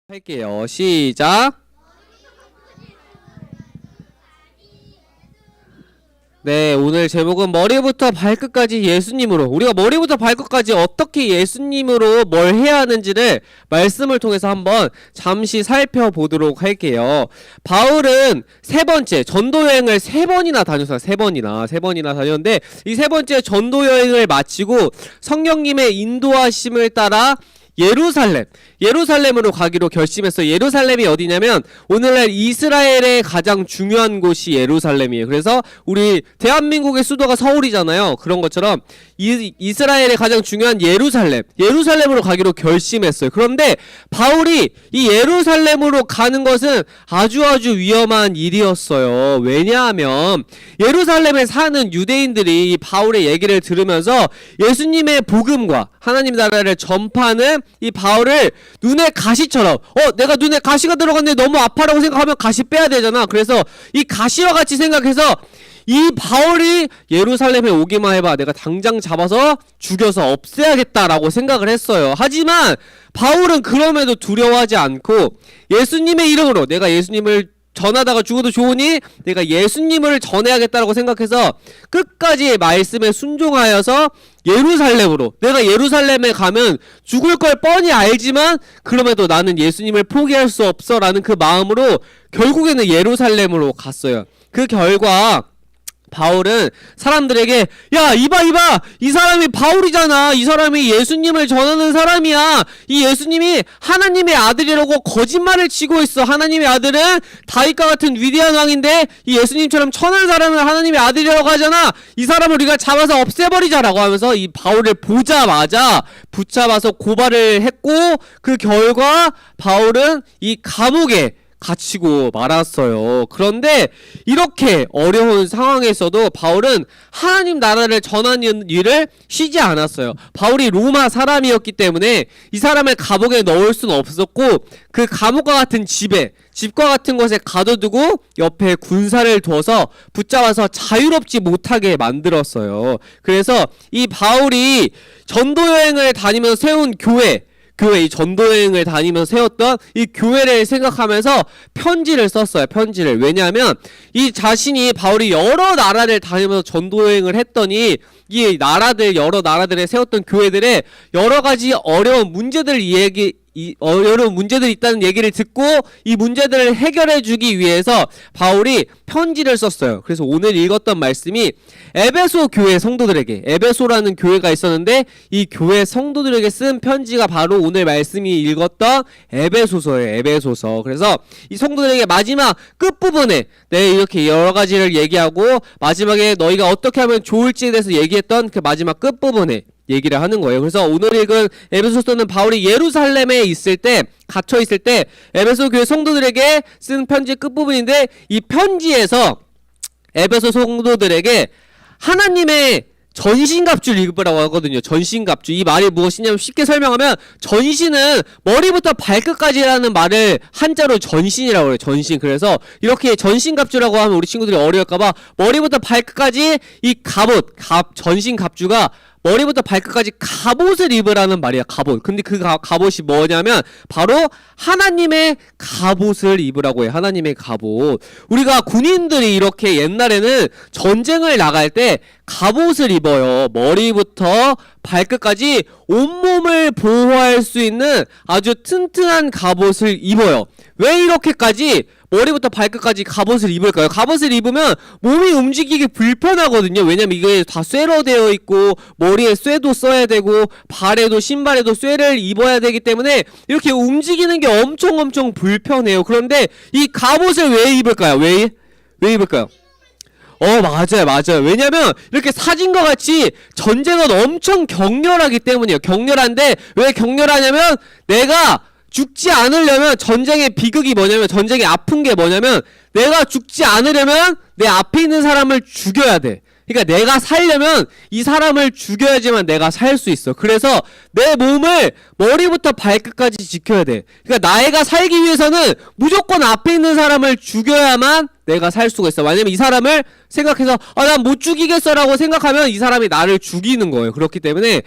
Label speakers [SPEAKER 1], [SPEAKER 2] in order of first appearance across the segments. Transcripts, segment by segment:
[SPEAKER 1] 할게요. 시작. 네, 오늘 제목은 머리부터 발끝까지 예수님으로, 우리가 머리부터 발끝까지 어떻게 예수님으로 뭘 해야 하는지를 말씀을 통해서 한번 잠시 살펴보도록 할게요. 바울은 세 번째 전도 여행을 세 번이나 다녔어요. 세 번이나 다녔는데 이 세 번째 전도 여행을 마치고 성령님의 인도하심을 따라 예루살렘으로 가기로 결심했어요. 예루살렘이 어디냐면 오늘날 이스라엘의 가장 중요한 곳이 예루살렘이에요. 그래서 우리 대한민국의 수도가 서울이잖아요. 그런 것처럼 이스라엘의 가장 중요한 예루살렘으로 가기로 결심했어요. 그런데 바울이 이 예루살렘으로 가는 것은 아주 위험한 일이었어요. 왜냐하면 예루살렘에 사는 유대인들이 바울의 얘기를 들으면서 예수님의 복음과 하나님 나라를 전파하는 이 바울을 눈에 가시처럼 내가 눈에 가시가 들어갔는데 너무 아파라고 생각하면 가시 빼야 되잖아. 그래서 이 가시와 같이 생각해서 이 바울이 예루살렘에 오기만 해봐 내가 당장 잡아서 죽여서 없애야겠다라고 생각을 했어요. 하지만 바울은 그럼에도 두려워하지 않고 예수님의 이름으로 내가 예수님을 전하다가 죽어도 좋으니 내가 예수님을 전해야겠다라고 생각해서 끝까지 말씀에 순종하여서 내가 예루살렘에 가면 죽을 걸 뻔히 알지만 그럼에도 나는 예수님을 포기할 수 없어 라는 그 마음으로 결국에는 예루살렘으로 갔어요. 그 결과 바울은 사람들에게 야 이봐 이 사람이 바울이잖아. 이 사람이 예수님을 전하는 사람이야. 이 예수님이 하나님의 아들이라고 거짓말을 치고 있어. 하나님의 아들은 다윗과 같은 위대한 왕인데 이 예수님처럼 천한 사람은 하나님의 아들이라고 하잖아. 이 사람을 우리가 잡아서 없애버리자라고 하면서 이 바울을 보자마자 붙잡아서 고발을 했고 그 결과 바울은 이 감옥에 갇히고 말았어요. 그런데 이렇게 어려운 상황에서도 바울은 하나님 나라를 전하는 일을 쉬지 않았어요. 바울이 로마 사람이었기 때문에 이 사람을 감옥에 넣을 수는 없었고 그 감옥과 같은 집과 같은 곳에 가둬두고 옆에 군사를 둬서 붙잡아서 자유롭지 못하게 만들었어요. 그래서 이 바울이 전도여행을 다니면서 세운 이 전도여행을 다니면서 세웠던 이 교회를 생각하면서 편지를 썼어요. 편지를. 왜냐하면 이 자신이 바울이 여러 나라를 다니면서 전도여행을 했더니 여러 나라들에 세웠던 교회들의 여러 가지 어려운 문제들이 있다는 얘기를 듣고 이 문제들을 해결해 주기 위해서 바울이 편지를 썼어요. 그래서 오늘 읽었던 말씀이 에베소 교회 성도들에게, 에베소라는 교회가 있었는데 이 교회 성도들에게 쓴 편지가 바로 오늘 말씀이 읽었던 에베소서예요. 에베소서. 그래서 이 성도들에게 마지막 끝부분에 이렇게 여러 가지를 얘기하고 마지막에 너희가 어떻게 하면 좋을지에 대해서 얘기했던 그 마지막 끝부분에 얘기를 하는 거예요. 그래서 오늘 읽은 에베소서는 바울이 예루살렘에 갇혀 있을 때 에베소 교회 성도들에게 쓴 편지 끝부분인데 이 편지에서 에베소 성도들에게 하나님의 전신갑주를 입으라고 하거든요. 전신갑주. 이 말이 무엇이냐면 쉽게 설명하면 전신은 머리부터 발끝까지라는 말을 한자로 전신이라고 해요. 전신. 그래서 이렇게 전신갑주라고 하면 우리 친구들이 어려울까봐 머리부터 발끝까지 이 전신갑주가 머리부터 발끝까지 갑옷을 입으라는 말이야. 갑옷. 근데 그 갑옷이 뭐냐면 바로 하나님의 갑옷을 입으라고 해요. 하나님의 갑옷. 우리가 군인들이 이렇게 옛날에는 전쟁을 나갈 때 갑옷을 입어요. 머리부터 발끝까지 온몸을 보호할 수 있는 아주 튼튼한 갑옷을 입어요. 왜 이렇게까지 머리부터 발끝까지 갑옷을 입을까요? 갑옷을 입으면 몸이 움직이기 불편하거든요. 왜냐면 이게 다 쇠로 되어 있고 머리에 쇠도 써야 되고 발에도 신발에도 쇠를 입어야 되기 때문에 이렇게 움직이는 게 엄청 불편해요. 그런데 이 갑옷을 왜 입을까요? 왜 입을까요? 맞아요. 왜냐면 이렇게 사진과 같이 전쟁은 엄청 격렬하기 때문이에요. 격렬한데 왜 격렬하냐면 내가 죽지 않으려면 전쟁의 비극이 뭐냐면 전쟁의 아픈 게 뭐냐면 내가 죽지 않으려면 내 앞에 있는 사람을 죽여야 돼. 그러니까 내가 살려면 이 사람을 죽여야지만 내가 살 수 있어. 그래서 내 몸을 머리부터 발끝까지 지켜야 돼. 그러니까 내가 살기 위해서는 무조건 앞에 있는 사람을 죽여야만 내가 살 수가 있어. 왜냐면 이 사람을 생각해서 난 못 죽이겠어라고 생각하면 이 사람이 나를 죽이는 거예요. 그렇기 때문에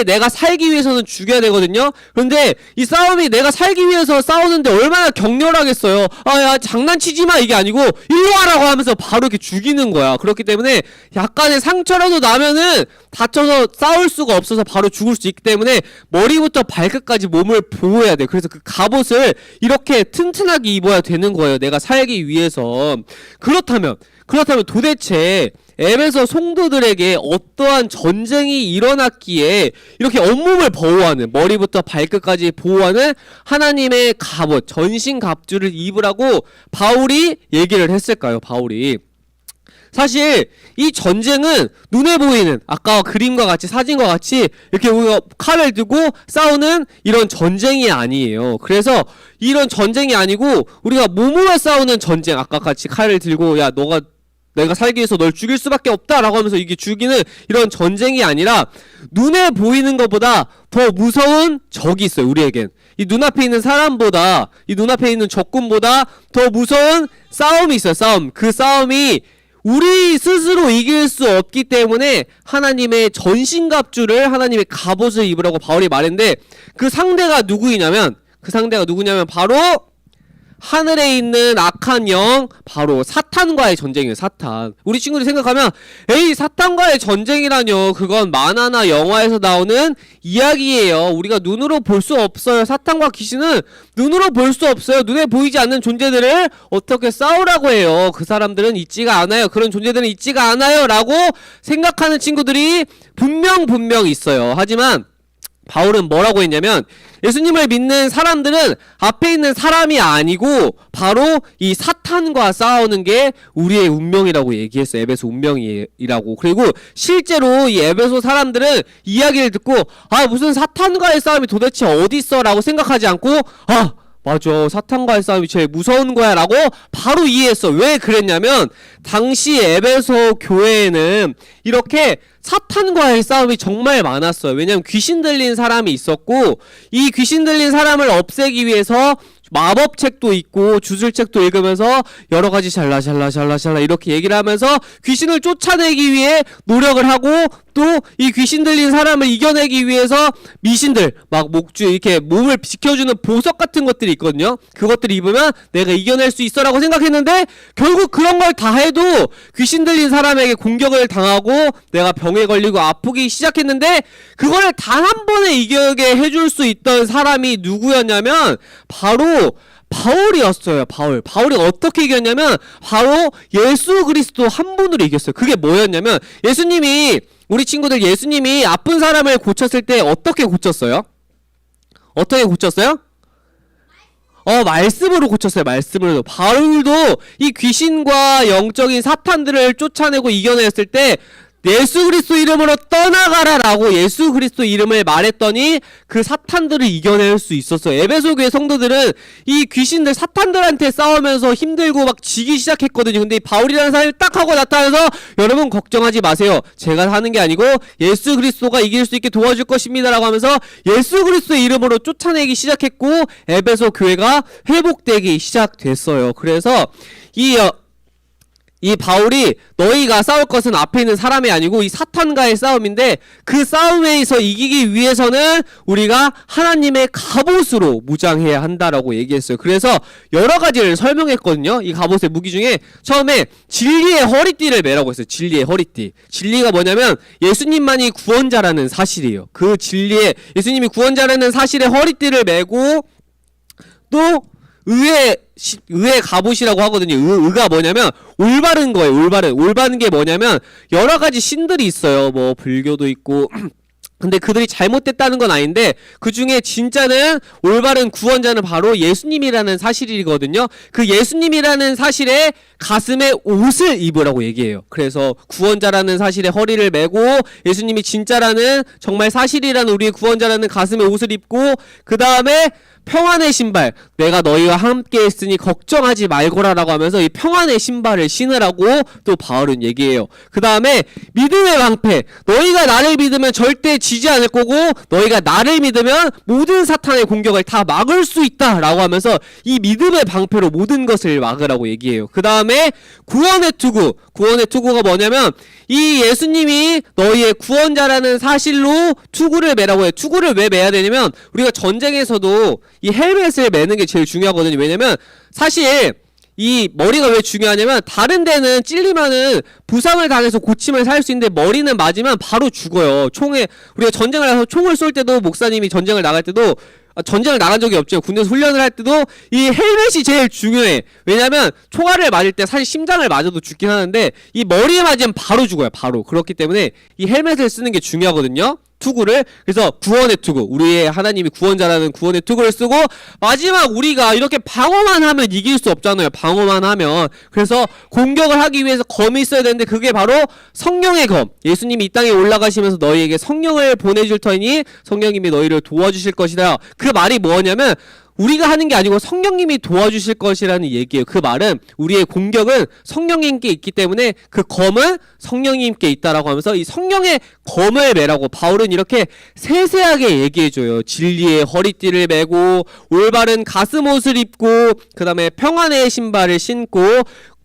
[SPEAKER 1] 내가 살기 위해서는 죽여야 되거든요. 그런데 이 싸움이 내가 살기 위해서 싸우는데 얼마나 격렬하겠어요. 야 장난치지 마 이게 아니고 일로 와라고 하면서 바로 이렇게 죽이는 거야. 그렇기 때문에 약간의 상처라도 나면은 다쳐서 싸울 수가 없어서 바로 죽을 수 있기 때문에 머리부터 발끝까지 몸을 보호해야 돼. 그래서 그 갑옷을 이렇게 튼튼하게 입어야 되는 거예요. 내가 살기 위해서. 그렇다면 도대체 에베소 성도들에게 어떠한 전쟁이 일어났기에 이렇게 온몸을 보호하는, 머리부터 발끝까지 보호하는 하나님의 갑옷, 전신 갑주를 입으라고 바울이 얘기를 했을까요? 바울이. 사실 이 전쟁은 눈에 보이는 아까 그림과 같이 사진과 같이 이렇게 우리가 칼을 들고 싸우는 이런 전쟁이 아니에요. 그래서 이런 전쟁이 아니고 우리가 몸으로 싸우는 전쟁, 아까 같이 칼을 들고 야 내가 살기 위해서 널 죽일 수밖에 없다라고 하면서 이게 죽이는 이런 전쟁이 아니라 눈에 보이는 것보다 더 무서운 적이 있어요. 우리에겐 이 눈앞에 있는 사람보다, 이 눈앞에 있는 적군보다 더 무서운 싸움이 있어요. 싸움. 그 싸움이 우리 스스로 이길 수 없기 때문에 하나님의 전신갑주를, 하나님의 갑옷을 입으라고 바울이 말했는데 그 상대가 누구냐면 바로 하늘에 있는 악한 영, 바로 사탄과의 전쟁이에요. 사탄. 우리 친구들이 생각하면 에이 사탄과의 전쟁이라뇨, 그건 만화나 영화에서 나오는 이야기예요. 우리가 눈으로 볼 수 없어요. 사탄과 귀신은 눈으로 볼 수 없어요. 눈에 보이지 않는 존재들을 어떻게 싸우라고 해요. 그 사람들은 있지가 않아요. 그런 존재들은 있지가 않아요 라고 생각하는 친구들이 분명 있어요. 하지만 바울은 뭐라고 했냐면 예수님을 믿는 사람들은 앞에 있는 사람이 아니고 바로 이 사탄과 싸우는 게 우리의 운명이라고 얘기했어요. 에베소 운명이라고. 그리고 실제로 이 에베소 사람들은 이야기를 듣고 무슨 사탄과의 싸움이 도대체 어디 있어 라고 생각하지 않고 맞아, 사탄과의 싸움이 제일 무서운 거야 라고 바로 이해했어. 왜 그랬냐면 당시 에베소 교회에는 이렇게 사탄과의 싸움이 정말 많았어요. 왜냐면 귀신 들린 사람이 있었고 이 귀신 들린 사람을 없애기 위해서 마법책도 있고 주술책도 읽으면서 여러가지 샬라 이렇게 얘기를 하면서 귀신을 쫓아내기 위해 노력을 하고, 또 이 귀신 들린 사람을 이겨내기 위해서 미신들 막 목주 이렇게 몸을 지켜주는 보석 같은 것들이 있거든요. 그것들 입으면 내가 이겨낼 수 있어 라고 생각했는데 결국 그런 걸 다 해도 귀신 들린 사람에게 공격을 당하고 내가 병에 걸리고 아프기 시작했는데 그걸 단 한 번에 이겨게 해줄 수 있던 사람이 누구였냐면 바로 바울이었어요. 바울이 어떻게 이겼냐면 바로 예수 그리스도 한 분으로 이겼어요. 그게 뭐였냐면 우리 친구들 예수님이 아픈 사람을 고쳤을 때 어떻게 고쳤어요? 말씀으로 고쳤어요. 말씀으로. 바울도 이 귀신과 영적인 사탄들을 쫓아내고 이겨냈을 때 예수 그리스도 이름으로 떠나가라 라고 예수 그리스도 이름을 말했더니 그 사탄들을 이겨낼 수 있었어요. 에베소 교회 성도들은 이 귀신들 사탄들한테 싸우면서 힘들고 막 지기 시작했거든요. 근데 이 바울이라는 사람이 딱 하고 나타나서 여러분 걱정하지 마세요. 제가 하는 게 아니고 예수 그리스도가 이길 수 있게 도와줄 것입니다 라고 하면서 예수 그리스도의 이름으로 쫓아내기 시작했고 에베소 교회가 회복되기 시작됐어요. 그래서 이 바울이 너희가 싸울 것은 앞에 있는 사람이 아니고 이 사탄과의 싸움인데 그 싸움에서 이기기 위해서는 우리가 하나님의 갑옷으로 무장해야 한다라고 얘기했어요. 그래서 여러 가지를 설명했거든요. 이 갑옷의 무기 중에 처음에 진리의 허리띠를 매라고 했어요. 진리의 허리띠. 진리가 뭐냐면 예수님만이 구원자라는 사실이에요. 그 진리의 예수님이 구원자라는 사실의 허리띠를 매고 또 의의 갑옷이라고 하거든요. 의가 뭐냐면 올바른 거예요. 올바른 게 뭐냐면 여러 가지 신들이 있어요. 뭐 불교도 있고 근데 그들이 잘못됐다는 건 아닌데 그 중에 진짜는 올바른 구원자는 바로 예수님이라는 사실이거든요. 그 예수님이라는 사실에 가슴에 옷을 입으라고 얘기해요. 그래서 구원자라는 사실에 허리를 메고 예수님이 진짜라는 정말 사실이라는 우리의 구원자라는 가슴에 옷을 입고 그 다음에 평안의 신발, 내가 너희와 함께 있으니 걱정하지 말거라라고 하면서 이 평안의 신발을 신으라고 또 바울은 얘기해요. 그 다음에 믿음의 방패, 너희가 나를 믿으면 절대 지지 않을 거고 너희가 나를 믿으면 모든 사탄의 공격을 다 막을 수 있다라고 하면서 이 믿음의 방패로 모든 것을 막으라고 얘기해요. 그 다음에 구원의 투구, 구원의 투구가 뭐냐면 이 예수님이 너희의 구원자라는 사실로 투구를 매라고 해요. 투구를 왜 매야 되냐면 우리가 전쟁에서도 이 헬멧을 매는 게 제일 중요하거든요. 왜냐면 사실 이 머리가 왜 중요하냐면 다른 데는 찔리면은 부상을 당해서 고침을 살 수 있는데 머리는 맞으면 바로 죽어요. 총에 우리가 전쟁을 나가서 총을 쏠 때도 목사님이 전쟁을 나갈 때도 전쟁을 나간 적이 없죠. 군대에서 훈련을 할 때도 이 헬멧이 제일 중요해. 왜냐면 총알을 맞을 때 사실 심장을 맞아도 죽긴 하는데 이 머리에 맞으면 바로 죽어요. 바로. 그렇기 때문에 이 헬멧을 쓰는 게 중요하거든요. 투구를. 그래서 구원의 투구, 우리의 하나님이 구원자라는 구원의 투구를 쓰고 마지막 우리가 이렇게 방어만 하면 이길 수 없잖아요. 방어만 하면. 그래서 공격을 하기 위해서 검이 있어야 되는데 그게 바로 성령의 검. 예수님이 이 땅에 올라가시면서 너희에게 성령을 보내줄 터이니 성령님이 너희를 도와주실 것이다. 그 말이 뭐냐면 우리가 하는 게 아니고 성령님이 도와주실 것이라는 얘기예요. 그 말은 우리의 공격은 성령님께 있기 때문에 그 검은 성령님께 있다라고 하면서 이 성령의 검을 매라고 바울은 이렇게 세세하게 얘기해줘요. 진리의 허리띠를 매고 올바른 가슴옷을 입고 그 다음에 평안의 신발을 신고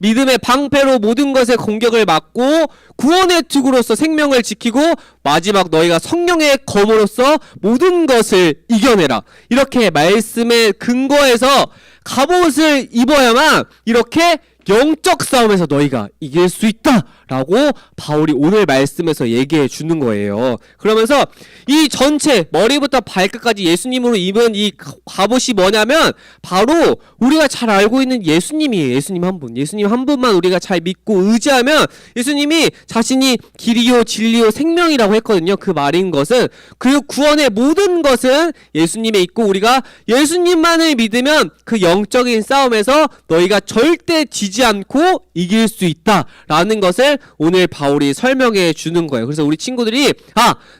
[SPEAKER 1] 믿음의 방패로 모든 것의 공격을 막고 구원의 투구로서 생명을 지키고 마지막 너희가 성령의 검으로서 모든 것을 이겨내라. 이렇게 말씀의 근거에서 갑옷을 입어야만 이렇게 영적 싸움에서 너희가 이길 수 있다 라고 바울이 오늘 말씀에서 얘기해 주는 거예요. 그러면서 이 전체 머리부터 발끝까지 예수님으로 입은 이 갑옷이 뭐냐면 바로 우리가 잘 알고 있는 예수님이에요. 예수님 한 분. 예수님 한 분만 우리가 잘 믿고 의지하면 예수님이 자신이 길이요 진리요 생명이라고 했거든요. 그 말인 것은 그 구원의 모든 것은 예수님에 있고 우리가 예수님만을 믿으면 그 영적인 싸움에서 너희가 절대 지지 않고 이길 수 있다라는 것을 오늘 바울이 설명해 주는 거예요. 그래서 우리 친구들이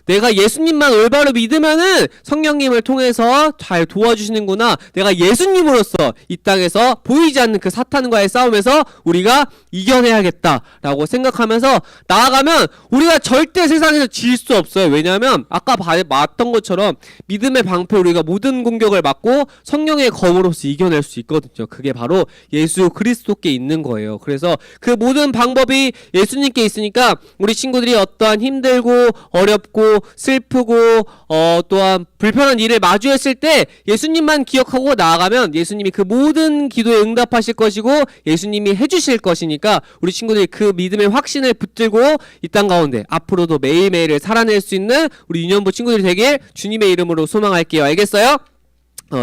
[SPEAKER 1] 내가 예수님만 올바로 믿으면은 성령님을 통해서 잘 도와주시는구나. 내가 예수님으로서 이 땅에서 보이지 않는 그 사탄과의 싸움에서 우리가 이겨내야겠다라고 생각하면서 나아가면 우리가 절대 세상에서 질 수 없어요. 왜냐하면 아까 봤던 것처럼 믿음의 방패 우리가 모든 공격을 막고 성령의 검으로서 이겨낼 수 있거든요. 그게 바로 예수 그리스도께 있는 거예요. 그래서 그 모든 방법이 예수님께 있으니까 우리 친구들이 어떠한 힘들고 어렵고 슬프고 또한 불편한 일을 마주했을 때 예수님만 기억하고 나아가면 예수님이 그 모든 기도에 응답하실 것이고 예수님이 해주실 것이니까 우리 친구들이 그 믿음의 확신을 붙들고 이 땅 가운데 앞으로도 매일매일을 살아낼 수 있는 우리 유년부 친구들이 되길 주님의 이름으로 소망할게요. 알겠어요?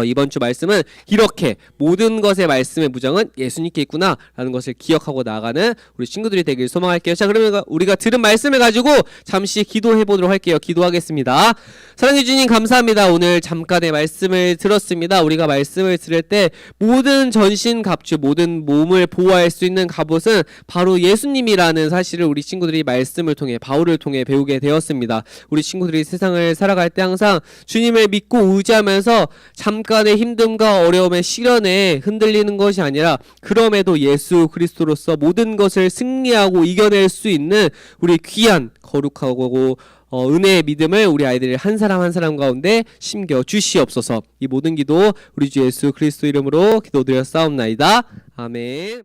[SPEAKER 1] 이번 주 말씀은 이렇게 모든 것의 말씀의 무장은 예수님께 있구나 라는 것을 기억하고 나아가는 우리 친구들이 되길 소망할게요. 자, 그러면 우리가 들은 말씀을 가지고 잠시 기도해 보도록 할게요. 기도하겠습니다. 사랑해 주님 감사합니다. 오늘 잠깐의 말씀을 들었습니다. 우리가 말씀을 들을 때 모든 전신 갑주 모든 몸을 보호할 수 있는 갑옷은 바로 예수님이라는 사실을 우리 친구들이 말씀을 통해 바울을 통해 배우게 되었습니다. 우리 친구들이 세상을 살아갈 때 항상 주님을 믿고 의지하면서 잠깐의 힘듦과 어려움의 시련에 흔들리는 것이 아니라 그럼에도 예수 그리스도로서 모든 것을 승리하고 이겨낼 수 있는 우리 귀한 거룩하고 은혜의 믿음을 우리 아이들 한 사람 한 사람 가운데 심겨 주시옵소서. 이 모든 기도 우리 주 예수 그리스도 이름으로 기도드렸사옵나이다. 아멘.